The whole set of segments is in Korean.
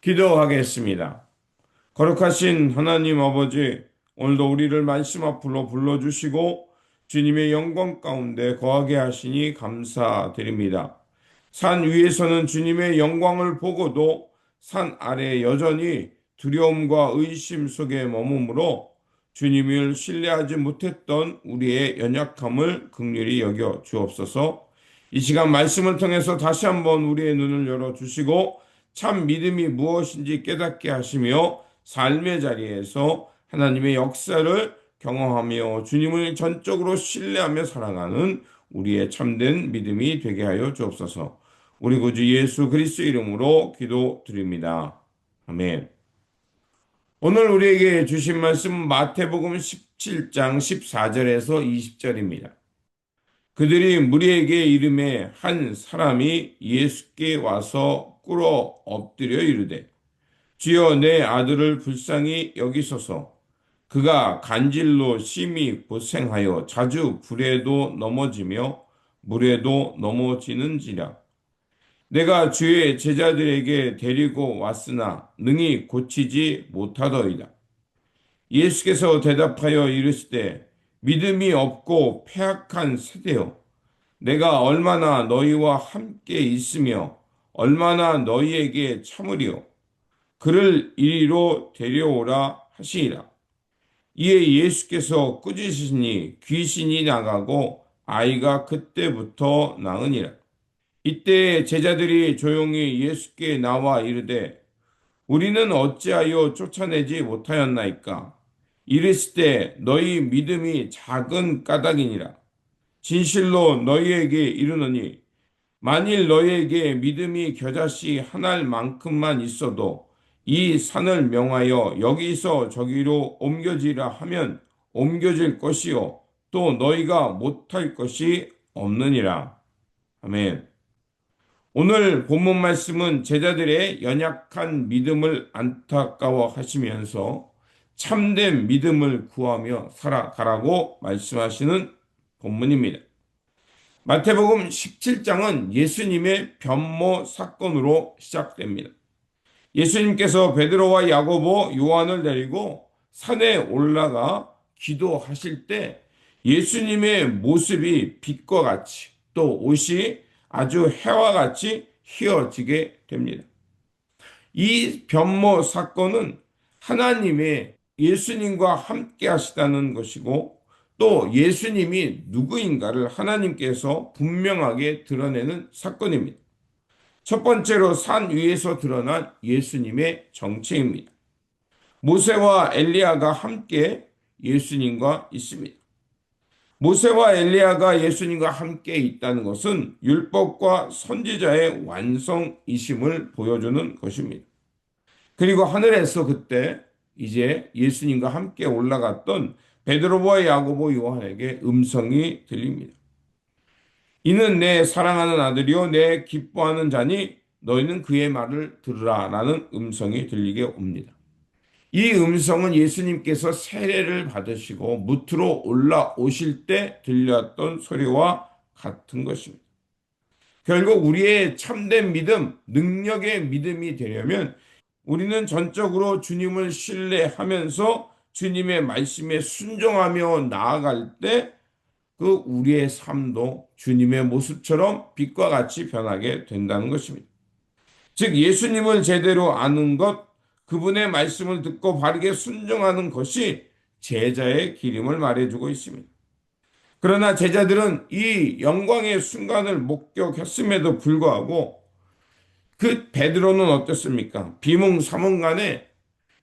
기도하겠습니다. 거룩하신 하나님 아버지, 오늘도 우리를 말씀 앞으로 불러주시고 주님의 영광 가운데 거하게 하시니 감사드립니다. 산 위에서는 주님의 영광을 보고도 산 아래 여전히 두려움과 의심 속에 머무므로 주님을 신뢰하지 못했던 우리의 연약함을 긍휼히 여겨 주옵소서. 이 시간 말씀을 통해서 다시 한번 우리의 눈을 열어 주시고 참 믿음이 무엇인지 깨닫게 하시며 삶의 자리에서 하나님의 역사를 경험하며 주님을 전적으로 신뢰하며 살아가는 우리의 참된 믿음이 되게 하여 주옵소서. 우리 구주 예수 그리스도 이름으로 기도드립니다. 아멘. 오늘 우리에게 주신 말씀은 마태복음 17장 14절에서 20절입니다. 그들이 무리에게 이름에 한 사람이 예수께 와서 꿇어 엎드려 이르되 주여 내 아들을 불쌍히 여기소서. 그가 간질로 심히 고생하여 자주 불에도 넘어지며 물에도 넘어지는지라. 내가 주의 제자들에게 데리고 왔으나 능히 고치지 못하더이다. 예수께서 대답하여 이르시되 믿음이 없고 패악한 세대여, 내가 얼마나 너희와 함께 있으며 얼마나 너희에게 참으리요. 그를 이리로 데려오라 하시니라. 이에 예수께서 꾸짖으시니 귀신이 나가고 아이가 그때부터 나으니라. 이때 제자들이 조용히 예수께 나와 이르되 우리는 어찌하여 쫓아내지 못하였나이까? 이르시되 너희 믿음이 작은 까닭이니라. 진실로 너희에게 이르노니 만일 너희에게 믿음이 겨자씨 한 알만큼만 있어도 이 산을 명하여 여기서 저기로 옮겨지라 하면 옮겨질 것이요 또 너희가 못할 것이 없느니라. 아멘. 오늘 본문 말씀은 제자들의 연약한 믿음을 안타까워하시면서 참된 믿음을 구하며 살아가라고 말씀하시는 본문입니다. 마태복음 17장은 예수님의 변모 사건으로 시작됩니다. 예수님께서 베드로와 야고보, 요한을 데리고 산에 올라가 기도하실 때 예수님의 모습이 빛과 같이 또 옷이 아주 해와 같이 휘어지게 됩니다. 이 변모 사건은 하나님의 예수님과 함께 하시다는 것이고 또 예수님이 누구인가를 하나님께서 분명하게 드러내는 사건입니다. 첫 번째로 산 위에서 드러난 예수님의 정체입니다. 모세와 엘리야가 함께 예수님과 있습니다. 모세와 엘리야가 예수님과 함께 있다는 것은 율법과 선지자의 완성이심을 보여주는 것입니다. 그리고 하늘에서 그때 이제 예수님과 함께 올라갔던 베드로와 야고보 요한에게 음성이 들립니다. 이는 내 사랑하는 아들이요 내 기뻐하는 자니 너희는 그의 말을 들으라 라는 음성이 들리게 옵니다. 이 음성은 예수님께서 세례를 받으시고 무트로 올라오실 때 들렸던 소리와 같은 것입니다. 결국 우리의 참된 믿음, 능력의 믿음이 되려면 우리는 전적으로 주님을 신뢰하면서 주님의 말씀에 순종하며 나아갈 때 그 우리의 삶도 주님의 모습처럼 빛과 같이 변하게 된다는 것입니다. 즉 예수님을 제대로 아는 것, 그분의 말씀을 듣고 바르게 순종하는 것이 제자의 길임을 말해주고 있습니다. 그러나 제자들은 이 영광의 순간을 목격했음에도 불구하고 그 베드로는 어떻습니까? 비몽사몽간에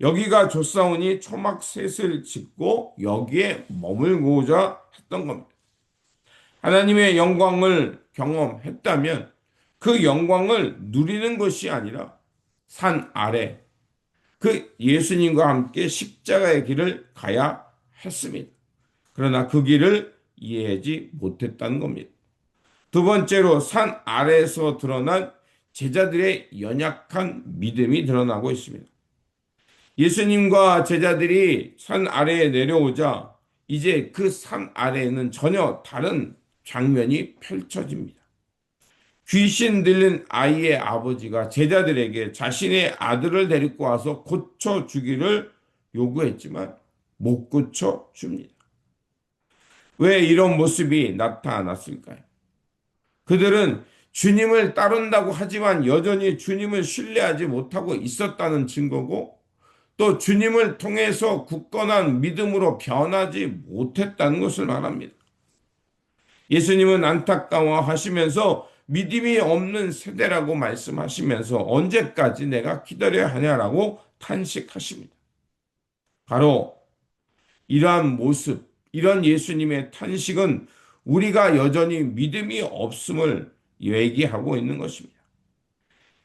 여기가 좋사오니 초막셋을 짓고 여기에 머물고자 했던 겁니다. 하나님의 영광을 경험했다면 그 영광을 누리는 것이 아니라 산 아래 그 예수님과 함께 십자가의 길을 가야 했습니다. 그러나 그 길을 이해하지 못했다는 겁니다. 두 번째로 산 아래에서 드러난 제자들의 연약한 믿음이 드러나고 있습니다. 예수님과 제자들이 산 아래에 내려오자 이제 그 산 아래에는 전혀 다른 장면이 펼쳐집니다. 귀신 들린 아이의 아버지가 제자들에게 자신의 아들을 데리고 와서 고쳐주기를 요구했지만 못 고쳐줍니다. 왜 이런 모습이 나타났을까요? 그들은 주님을 따른다고 하지만 여전히 주님을 신뢰하지 못하고 있었다는 증거고, 또 주님을 통해서 굳건한 믿음으로 변하지 못했다는 것을 말합니다. 예수님은 안타까워하시면서 믿음이 없는 세대라고 말씀하시면서 언제까지 내가 기다려야 하냐라고 탄식하십니다. 바로 이러한 모습, 이런 예수님의 탄식은 우리가 여전히 믿음이 없음을 얘기하고 있는 것입니다.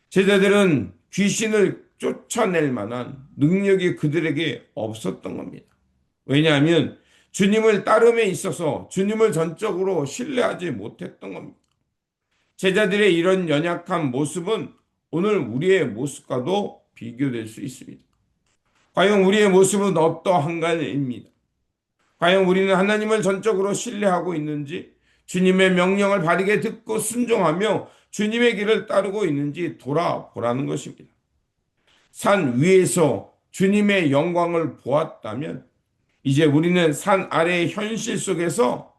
제자들은 귀신을 쫓아낼 만한 능력이 그들에게 없었던 겁니다. 왜냐하면 주님을 따름에 있어서 주님을 전적으로 신뢰하지 못했던 겁니다. 제자들의 이런 연약한 모습은 오늘 우리의 모습과도 비교될 수 있습니다. 과연 우리의 모습은 어떠한가입니다. 과연 우리는 하나님을 전적으로 신뢰하고 있는지, 주님의 명령을 바르게 듣고 순종하며 주님의 길을 따르고 있는지 돌아보라는 것입니다. 산 위에서 주님의 영광을 보았다면 이제 우리는 산 아래의 현실 속에서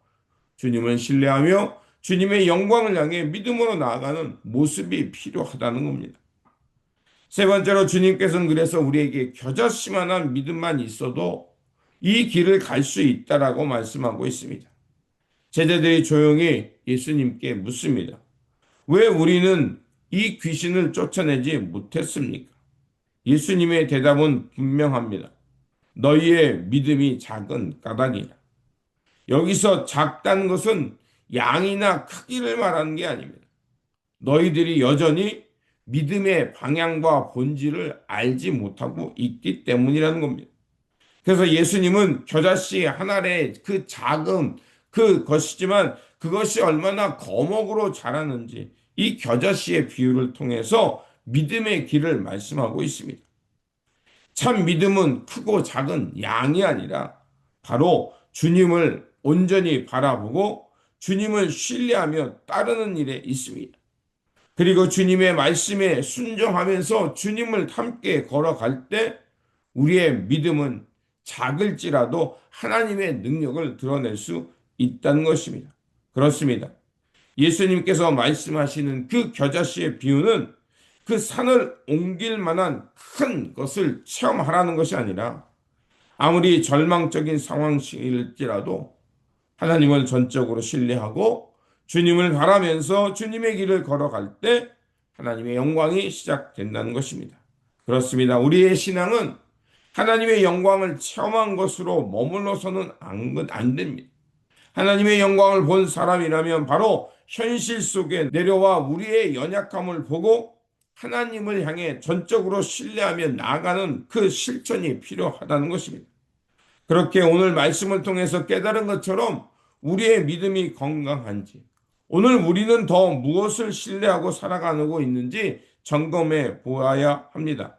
주님을 신뢰하며 주님의 영광을 향해 믿음으로 나아가는 모습이 필요하다는 겁니다. 세 번째로 주님께서는 그래서 우리에게 겨자씨만한 믿음만 있어도 이 길을 갈 수 있다라고 말씀하고 있습니다. 제자들이 조용히 예수님께 묻습니다. 왜 우리는 이 귀신을 쫓아내지 못했습니까? 예수님의 대답은 분명합니다. 너희의 믿음이 작은 까닭이다. 여기서 작다는 것은 양이나 크기를 말하는 게 아닙니다. 너희들이 여전히 믿음의 방향과 본질을 알지 못하고 있기 때문이라는 겁니다. 그래서 예수님은 겨자씨 한 알의 그 작은 그것이지만 그것이 얼마나 거목으로 자라는지 이 겨자씨의 비유를 통해서 믿음의 길을 말씀하고 있습니다. 참 믿음은 크고 작은 양이 아니라 바로 주님을 온전히 바라보고 주님을 신뢰하며 따르는 일에 있습니다. 그리고 주님의 말씀에 순종하면서 주님을 함께 걸어갈 때 우리의 믿음은 작을지라도 하나님의 능력을 드러낼 수 있다는 것입니다. 그렇습니다. 예수님께서 말씀하시는 그 겨자씨의 비유는 그 산을 옮길 만한 큰 것을 체험하라는 것이 아니라 아무리 절망적인 상황일지라도 하나님을 전적으로 신뢰하고 주님을 바라면서 주님의 길을 걸어갈 때 하나님의 영광이 시작된다는 것입니다. 그렇습니다. 우리의 신앙은 하나님의 영광을 체험한 것으로 머물러서는 안 됩니다. 하나님의 영광을 본 사람이라면 바로 현실 속에 내려와 우리의 연약함을 보고 하나님을 향해 전적으로 신뢰하며 나아가는 그 실천이 필요하다는 것입니다. 그렇게 오늘 말씀을 통해서 깨달은 것처럼 우리의 믿음이 건강한지, 오늘 우리는 더 무엇을 신뢰하고 살아가고 있는지 점검해 보아야 합니다.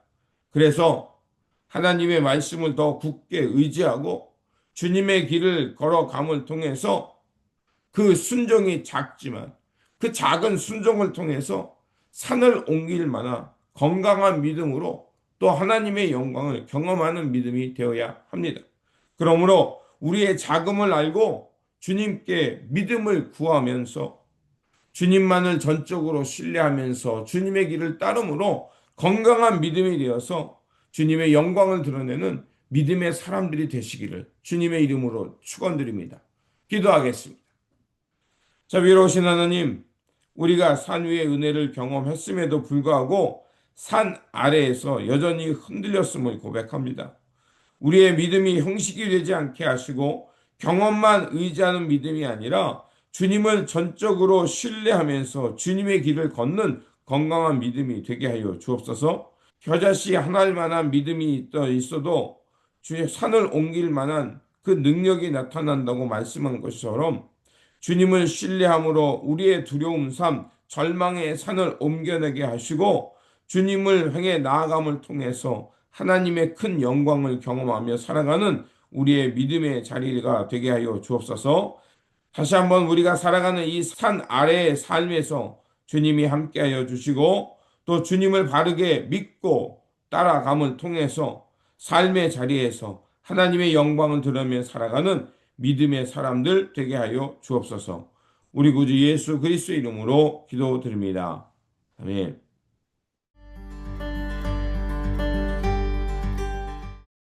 그래서 하나님의 말씀을 더 굳게 의지하고 주님의 길을 걸어감을 통해서 그 순종이 작지만 그 작은 순종을 통해서 산을 옮길 만한 건강한 믿음으로 또 하나님의 영광을 경험하는 믿음이 되어야 합니다. 그러므로 우리의 작음을 알고 주님께 믿음을 구하면서 주님만을 전적으로 신뢰하면서 주님의 길을 따름으로 건강한 믿음이 되어서 주님의 영광을 드러내는 믿음의 사람들이 되시기를 주님의 이름으로 축원드립니다. 기도하겠습니다. 자, 위로우신 하나님, 우리가 산 위의 은혜를 경험했음에도 불구하고 산 아래에서 여전히 흔들렸음을 고백합니다. 우리의 믿음이 형식이 되지 않게 하시고 경험만 의지하는 믿음이 아니라 주님을 전적으로 신뢰하면서 주님의 길을 걷는 건강한 믿음이 되게 하여 주옵소서. 겨자씨 한 알만한 믿음이 있어도 주의 산을 옮길 만한 그 능력이 나타난다고 말씀한 것처럼 주님을 신뢰함으로 우리의 두려움 삶, 절망의 산을 옮겨내게 하시고 주님을 향해 나아감을 통해서 하나님의 큰 영광을 경험하며 살아가는 우리의 믿음의 자리가 되게 하여 주옵소서. 다시 한번 우리가 살아가는 이 산 아래의 삶에서 주님이 함께하여 주시고 또 주님을 바르게 믿고 따라감을 통해서 삶의 자리에서 하나님의 영광을 드러내며 살아가는 믿음의 사람들 되게 하여 주옵소서. 우리 구주 예수 그리스도 이름으로 기도드립니다. 아멘.